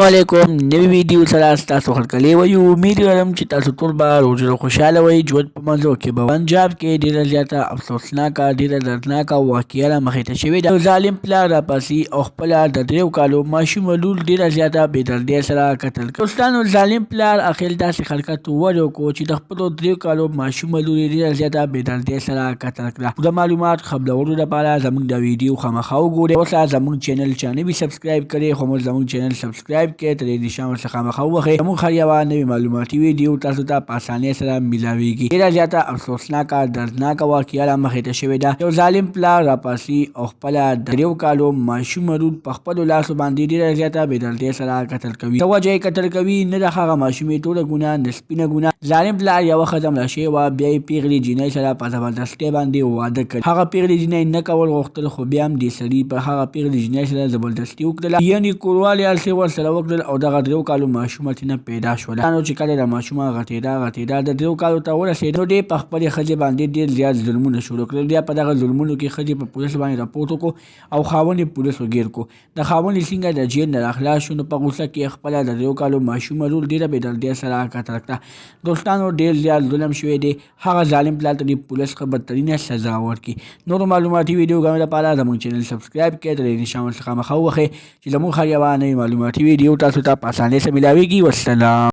علیکم نوی ویډیو سره تاسو هرکلی وایو. امید لرم چې تاسو ټول به روزه خوشحاله وئ. ژوند په مزو کې به پنجاب کې ډېره زیاته افسوسناکه ډېره دردناکه واقعه رامخې ته شوې ده. ظالم پلار راپاسي او خپله د 3 کالو ماشومه لور ډېره زیاته بېدردۍ سره قتل کړه. دوستانو ظالم پلار اخر داسې حرکت ولې وکړو چې د خپلو 3 کالو ماشومه لور یې ډېره زیاته بېدردۍ سره قتل کړه. د معلومات خبرولو لپاره زموږ د ویډیو خامخا وګورئ. اوسه زموږ چینل چا نه وي سبسکرایب کړی خو موږ زموږ چینل سبسکرایب کړئ، تر دې نشان ورڅخه مخه ووهئ. زموږ هر یوه نوې معلوماتي ویډیو تاسو ته په اسانۍ سره میلاویږي. ډېره زیاته افسوسناکه دردناکه واقعه رامخې ته شوې ده. یو ظالم پلار راپاسي او خپله د 3 کالو ماشومه لور په خپلو لاسو باندې ډېره زیاته بېدردۍ سره قتل کوي. څه وجه یې قتل کوي؟ نه د هغه ماشومې ټوله ګناه نه سپینه ګناه. ظالم پلار یوه ښځه مړه شوې وه، بیا یې پیغلې جینۍ سره په زبردستۍ باندې واده کړ. هغه پیغلې جینۍ نه کول غوښتل خو بیا هم دې سړي په هغه پیغلې جینۍ سره زبردستي وکړله، یعنې کوروالې هلسې ورسره وکړل او دغه 3 کالو ماشومه ترېنه پیدا شوله. چې کله د ماشومه غټېده د 3 کالو ته ورسېده نو دې په خپلې ښځې باندې ډېر زیات ظلمونه شروع کړل. بیا په دغه ظلمونو کې ښځې په پولیس باندې راپورټ وکړو او خاوند یې پولیسو ګیر کړو. د خاوند یې څنګه د جیل نه راخلاص شو نو په غوسه کې خپله د 3 کالو ماشومه لور ډېره بېدردۍ سره قتل کړه. دوستانو ډېر زیات ظلم شوی دی. هغه ظالم پلار ته دې پولیس ښه بدترینه سزا ورکړي. نورو معلوماتي ویډیوګانو لپاره زموږ چینل سبسکرایب کړئ، د دې نشان ورڅخه مخه ووهئ چې زموږ هر یوه نوې معلوماتي ویډیو تاسو ته په اسانۍ سره میلاویږي. والسلام.